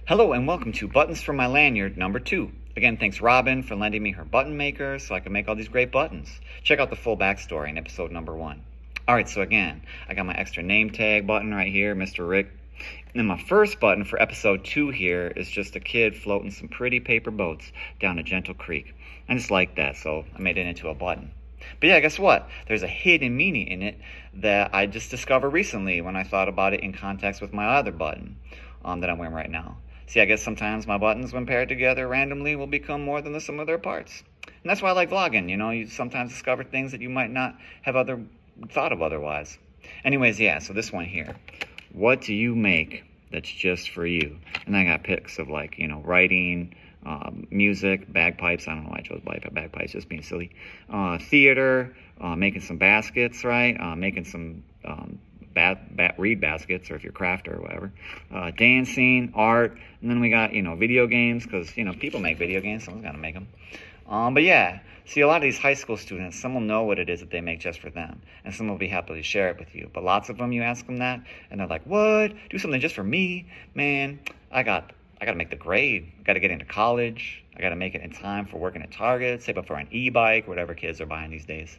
Hello and welcome to Buttons for My Lanyard number 2. Again, thanks Robin for lending me her button maker so I can make all these great buttons. Check out the full backstory in episode number 1. Alright, so again, I got my extra name tag button right here, Mr. Rick. And then my first button for episode 2 here is just a kid floating some pretty paper boats down a gentle creek. I just like that, so I made it into a button. But yeah, guess what? There's a hidden meaning in it that I just discovered recently when I thought about it in context with my other button that I'm wearing right now. See, I guess sometimes my buttons, when paired together randomly, will become more than the sum of their parts. And that's why I like vlogging, you sometimes discover things that you might not have thought of otherwise. Anyways, yeah, so this one here. What do you make that's just for you? And I got pics of writing, music, bagpipes. I don't know why I chose bagpipes, just being silly. Theater, making some baskets, right? Making some reed baskets, or if you're a crafter or whatever. Dancing, art, and then we got, video games, because, people make video games. Someone's got to make them. But yeah, see, a lot of these high school students, some will know what it is that they make just for them, and some will be happy to share it with you. But lots of them, you ask them that, and they're like, what? Do something just for me? Man, I got to make the grade. I got to get into college. I got to make it in time for working at Target, save up for an e-bike, whatever kids are buying these days.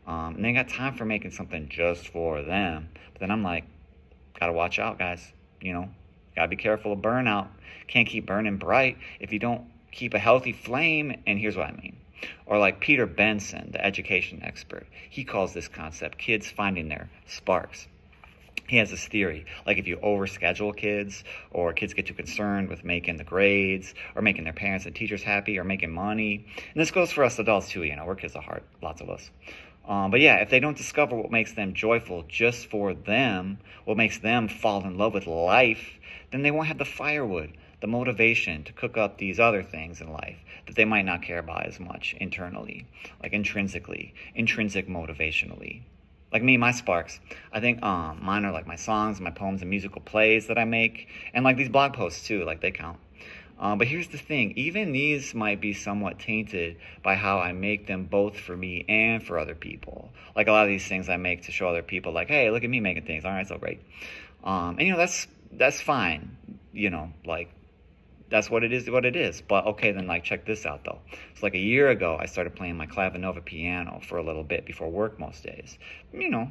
And they got time for making something just for them. But then I'm like, got to watch out, guys. Got to be careful of burnout. Can't keep burning bright if you don't keep a healthy flame. And here's what I mean. Or like Peter Benson, the education expert. He calls this concept kids finding their sparks. He has this theory, like if you overschedule kids, or kids get too concerned with making the grades, or making their parents and teachers happy, or making money. And this goes for us adults too, we're kids at heart, lots of us. But yeah, if they don't discover what makes them joyful just for them, what makes them fall in love with life, then they won't have the firewood, the motivation to cook up these other things in life that they might not care about as much internally, like intrinsically, intrinsic motivationally. Like me, my sparks, I think mine are like my songs, my poems, and musical plays that I make, and like these blog posts too, like they count. But here's the thing, even these might be somewhat tainted by how I make them both for me and for other people. Like a lot of these things I make to show other people, like, hey, look at me making things, all right, so great. And that's fine, that's what it is. But okay, then check this out though. It's like a year ago, I started playing my clavinova piano for a little bit before work most days.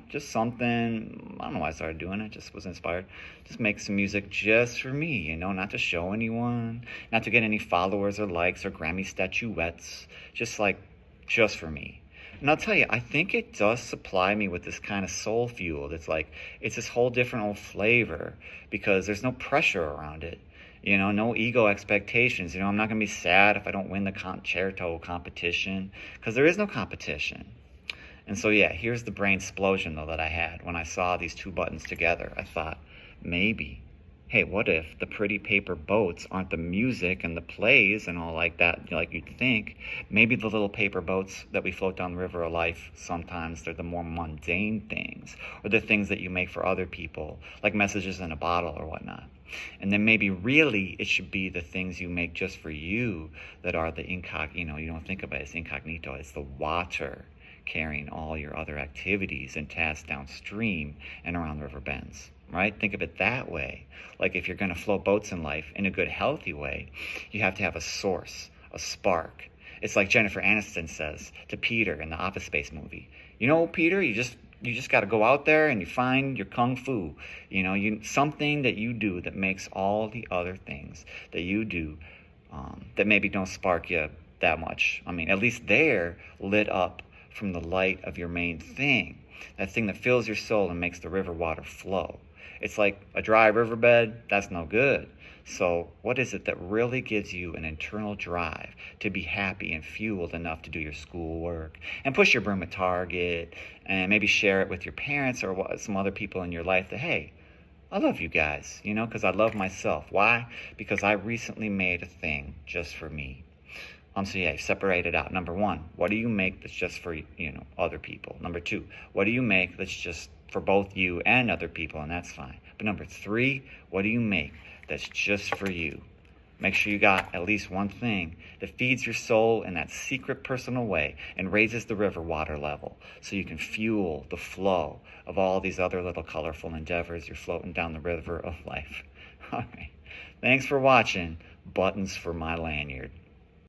Just something, I don't know why I started doing it, just was inspired. Just make some music just for me, not to show anyone, not to get any followers or likes or Grammy statuettes, just for me. And I'll tell you, I think it does supply me with this kind of soul fuel. It's this whole different old flavor because there's no pressure around it. No ego expectations. I'm not going to be sad if I don't win the concerto competition, because there is no competition. And so, yeah, here's the brain explosion, though, that I had when I saw these two buttons together. I thought, maybe, hey, what if the pretty paper boats aren't the music and the plays and all like that, like you'd think? Maybe the little paper boats that we float down the river of life, sometimes they're the more mundane things, or the things that you make for other people, like messages in a bottle or whatnot. And then maybe really it should be the things you make just for you that are the incognito. You don't think about it as incognito. It's the water carrying all your other activities and tasks downstream and around the river bends, right? Think of it that way. Like if you're going to float boats in life in a good, healthy way, you have to have a source, a spark. It's like Jennifer Aniston says to Peter in the Office Space movie. Peter, you just got to go out there and you find your kung fu, something that you do that makes all the other things that you do that maybe don't spark you that much. At least they're lit up from the light of your main thing, that thing that fills your soul and makes the river water flow. It's like a dry riverbed, that's no good. So what is it that really gives you an internal drive to be happy and fueled enough to do your schoolwork and push your broom at Target and maybe share it with your parents or some other people in your life that, hey, I love you guys, because I love myself. Why? Because I recently made a thing just for me. So yeah, separate it out. Number 1, what do you make that's just for, other people? Number 2, what do you make that's just for both you and other people? And that's fine. But number 3, what do you make that's just for you? Make sure you got at least one thing that feeds your soul in that secret personal way and raises the river water level so you can fuel the flow of all these other little colorful endeavors you're floating down the river of life. All right. Thanks for watching Buttons for My Lanyard.